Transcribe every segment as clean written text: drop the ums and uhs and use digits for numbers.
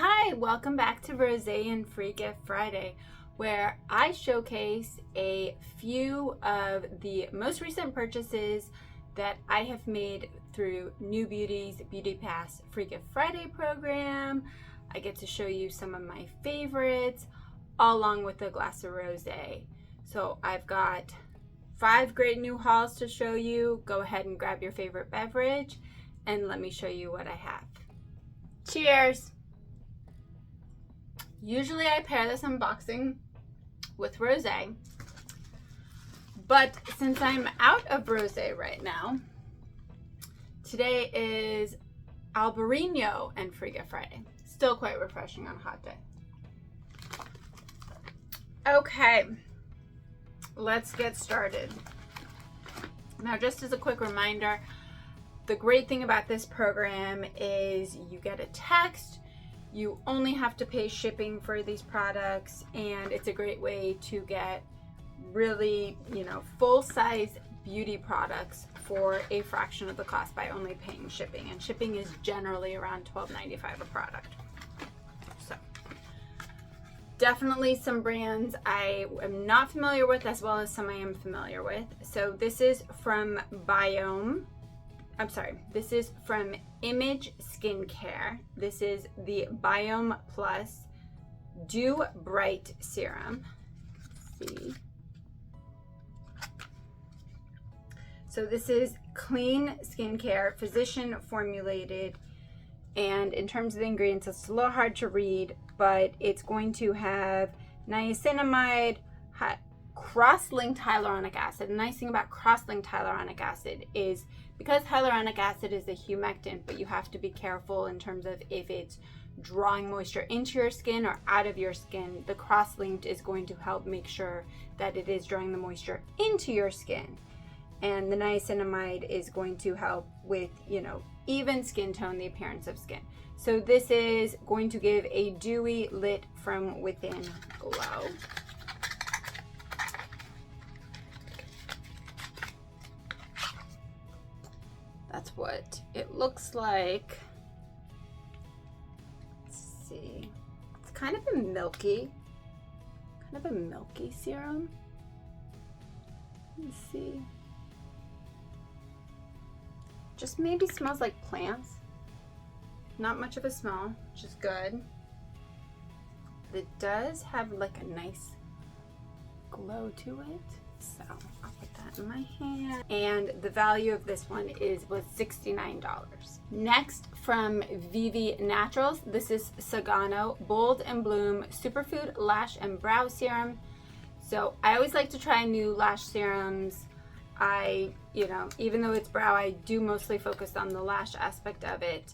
Hi, welcome back to Rosé and Free Gift Friday, where I showcase a few of the most recent purchases that I have made through New Beauty's beautypass Free Gift Friday program. I get to show you some of my favorites, all along with a glass of rosé. So I've got 5 great new hauls to show you. Go ahead and grab your favorite beverage and let me show you what I have. Cheers! Usually I pair this unboxing with rosé, but since I'm out of rosé right now, today is Albarino and Free Gift Friday. Still quite refreshing on a hot day. Okay, let's get started. Now, just as a quick reminder, the great thing about this program is you get a text. You only have to pay shipping for these products, and it's a great way to get really, full-size beauty products for a fraction of the cost by only paying shipping. And shipping is generally around $12.95 a product. So, definitely some brands I am not familiar with, as well as some I am familiar with. So this is from this is from Image Skincare. This is the Biome Plus Dew Bright Serum. Let's see. So this is clean skincare, physician formulated, and in terms of the ingredients, it's a little hard to read, but it's going to have niacinamide, cross-linked hyaluronic acid. The nice thing about cross-linked hyaluronic acid is because hyaluronic acid is a humectant, but you have to be careful in terms of if it's drawing moisture into your skin or out of your skin. The cross-linked is going to help make sure that it is drawing the moisture into your skin. And the niacinamide is going to help with, even skin tone, the appearance of skin. So this is going to give a dewy, lit from within glow. That's what it looks like. Let's see. It's kind of a milky serum. Let's see. Just maybe smells like plants. Not much of a smell, which is good. It does have like a nice glow to it. So I'll put that in my hand. And the value of this one was $69. Next, from Vivi Naturals, this is Sagano Bold and Bloom Superfood Lash and Brow Serum. So I always like to try new lash serums. Even though it's brow, I do mostly focus on the lash aspect of it.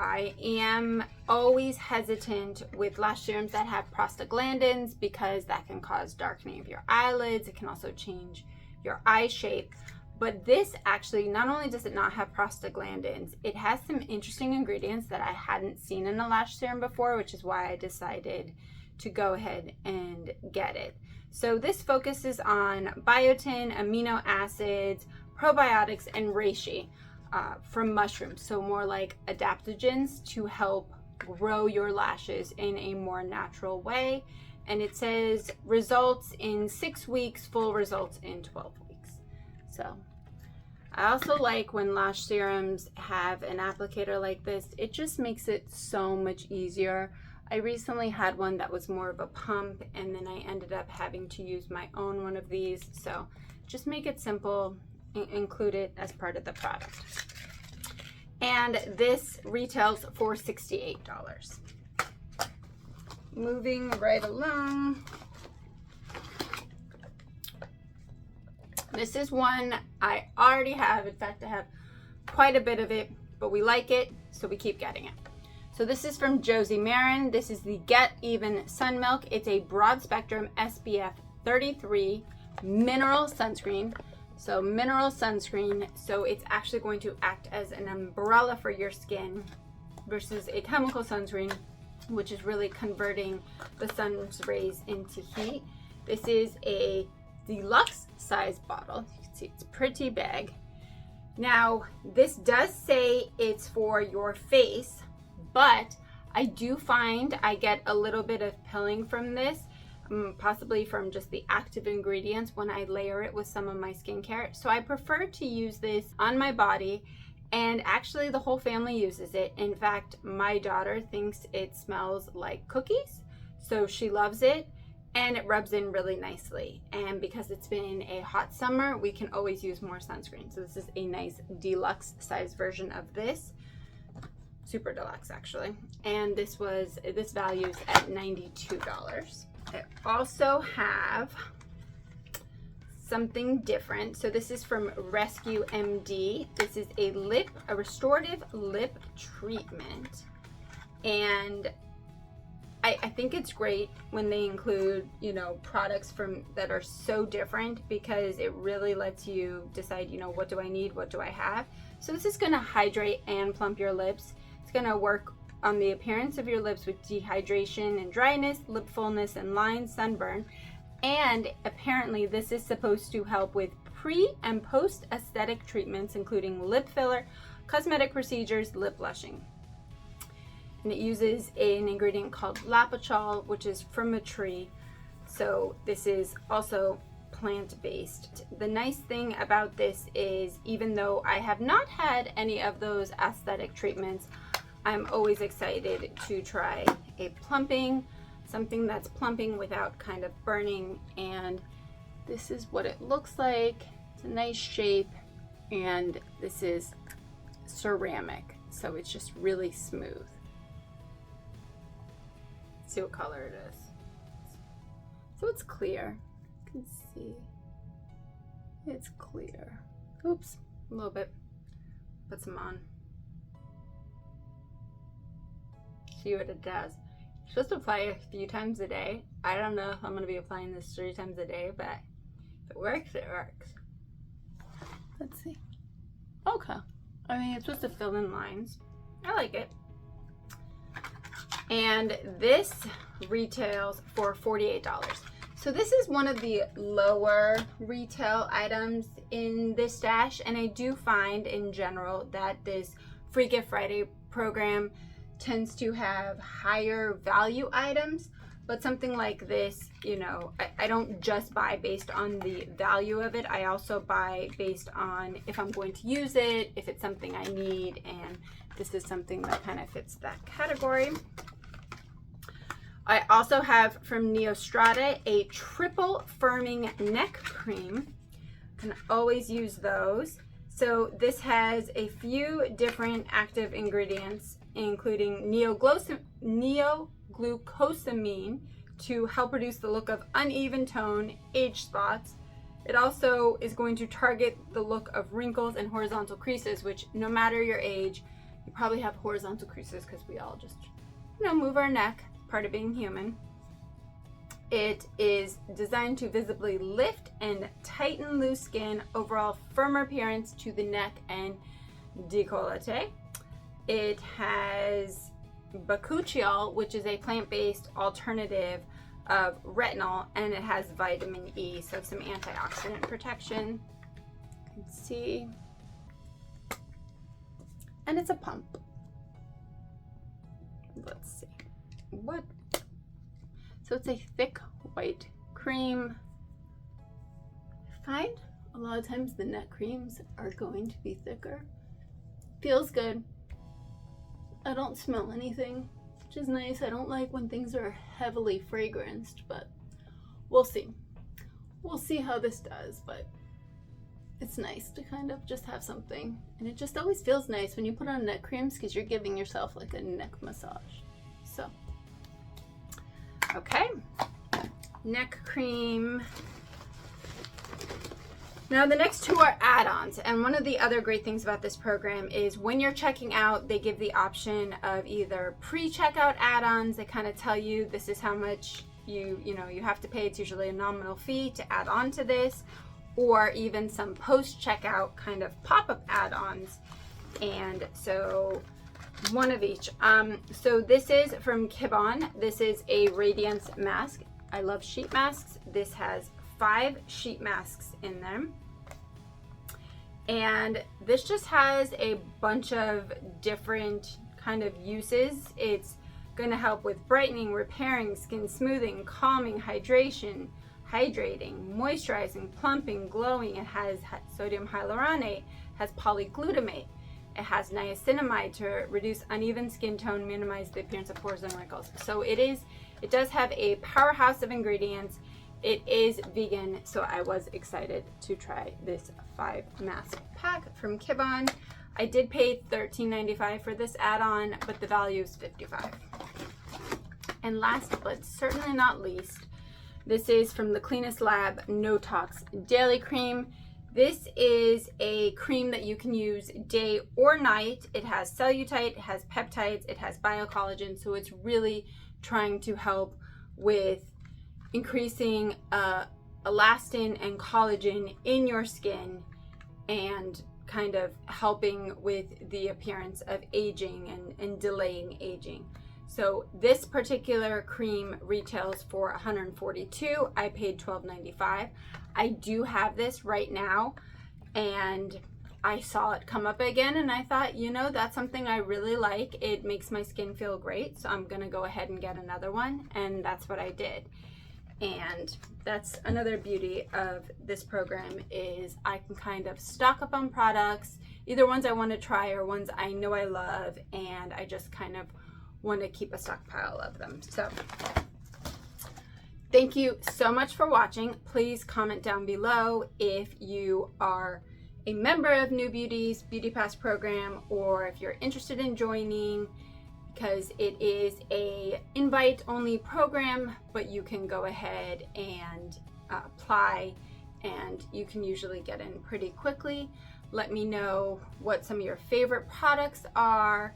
I am always hesitant with lash serums that have prostaglandins because that can cause darkening of your eyelids. It can also change your eye shape. But this actually, not only does it not have prostaglandins, it has some interesting ingredients that I hadn't seen in a lash serum before, which is why I decided to go ahead and get it. So this focuses on biotin, amino acids, probiotics, and reishi. From mushrooms, so more like adaptogens to help grow your lashes in a more natural way. And it says results in 6 weeks, full results in 12 weeks. So I also like when lash serums have an applicator like this. It just makes it so much easier. I recently had one that was more of a pump, and then I ended up having to use my own one of these. So just make it simple. Include it as part of the product. And this retails for $68. Moving right along. This is one I already have. In fact, I have quite a bit of it, but we like it, so we keep getting it. So this is from Josie Marin. This is the Get Even Sun Milk. It's a broad spectrum SPF 33 mineral sunscreen. So mineral sunscreen, so it's actually going to act as an umbrella for your skin versus a chemical sunscreen, which is really converting the sun's rays into heat. This is a deluxe size bottle. You can see it's pretty big. Now, this does say it's for your face, but I do find I get a little bit of pilling from this, possibly from just the active ingredients when I layer it with some of my skincare. So I prefer to use this on my body, and actually the whole family uses it. In fact, my daughter thinks it smells like cookies, so she loves it, and it rubs in really nicely. And because it's been a hot summer, we can always use more sunscreen. So this is a nice deluxe size version of this. Super deluxe actually. And this values at $92. I also have something different. So this is from Rescue MD. This is a restorative lip treatment. And I think it's great when they include, you know, products that are so different, because it really lets you decide, you know, what do I need, what do I have. So this is going to hydrate and plump your lips. It's going to work on the appearance of your lips with dehydration and dryness, lip fullness and lines, sunburn. And apparently this is supposed to help with pre and post aesthetic treatments, including lip filler, cosmetic procedures, lip blushing. And it uses an ingredient called lapachol, which is from a tree. So this is also plant-based. The nice thing about this is, even though I have not had any of those aesthetic treatments, I'm always excited to try something that's plumping without kind of burning. And this is what it looks like. It's a nice shape, and this is ceramic, so it's just really smooth. See what color it is. So it's clear. You can see it's clear. Oops, a little bit. Put some on. See what it does. You're supposed to apply it a few times a day. I don't know if I'm going to be applying this 3 times a day, but if it works, it works. Let's see. Okay. I mean, it's supposed to fill in lines. I like it. And this retails for $48. So this is one of the lower retail items in this stash, and I do find in general that this Free Gift Friday program tends to have higher value items, but something like this, you know, I don't just buy based on the value of it. I also buy based on if I'm going to use it, if it's something I need, and this is something that kind of fits that category. I also have from Neostrata a triple firming neck cream. Can always use those. So this has a few different active ingredients, including neoglucosamine to help reduce the look of uneven tone, age spots. It also is going to target the look of wrinkles and horizontal creases, which no matter your age, you probably have horizontal creases because we all just, you know, move our neck. Part of being human. It is designed to visibly lift and tighten loose skin, overall firmer appearance to the neck and décolleté. It has bakuchiol, which is a plant-based alternative of retinol, and it has vitamin E, so some antioxidant protection. You can see. And it's a pump. Let's see. What? So it's a thick white cream. I find a lot of times the neck creams are going to be thicker. Feels good. I don't smell anything, which is nice. I don't like when things are heavily fragranced, but we'll see. We'll see how this does, but it's nice to kind of just have something. And it just always feels nice when you put on neck creams because you're giving yourself like a neck massage. So. Okay, neck cream. Now the next two are add-ons, and one of the other great things about this program is when you're checking out, they give the option of either pre-checkout add-ons. They kind of tell you this is how much you have to pay. It's usually a nominal fee to add on to this, or even some post-checkout kind of pop-up add-ons. And so one of each. So this is from Kibon. This is a radiance mask. I love sheet masks. This has 5 sheet masks in them. And this just has a bunch of different kind of uses. It's Going to help with brightening, repairing, skin smoothing, calming, hydration, hydrating, moisturizing, plumping, glowing. It has sodium hyaluronate, has polyglutamate. It has niacinamide to reduce uneven skin tone, minimize the appearance of pores and wrinkles. So it does have a powerhouse of ingredients. It is vegan, so I was excited to try this 5 mask pack from Kibon. I did pay $13.95 for this add-on, but the value is $55. And last but certainly not least, this is from the Cleanest Lab No Tox Daily Cream. This is a cream that you can use day or night. It has cellulite, it has peptides, it has biocollagen, so it's really trying to help with increasing elastin and collagen in your skin and kind of helping with the appearance of aging and delaying aging. So this particular cream retails for $142. I paid $12.95. I do have this right now, and I saw it come up again, and I thought, you know, that's something I really like. It makes my skin feel great, so I'm gonna go ahead and get another one, and that's what I did. And that's another beauty of this program, is I can kind of stock up on products, either ones I want to try or ones I know I love, and I just kind of want to keep a stockpile of them. So thank you so much for watching. Please comment down below if you are a member of New Beauty's Beauty Pass program, or if you're interested in joining, because it is a invite only program, but you can go ahead and apply, and you can usually get in pretty quickly. Let me know what some of your favorite products are,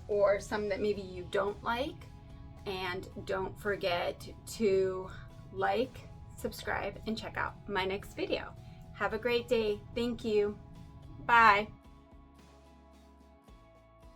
or some that maybe you don't like, and don't forget to like, subscribe, and check out my next video. Have a great day. Thank you. Bye.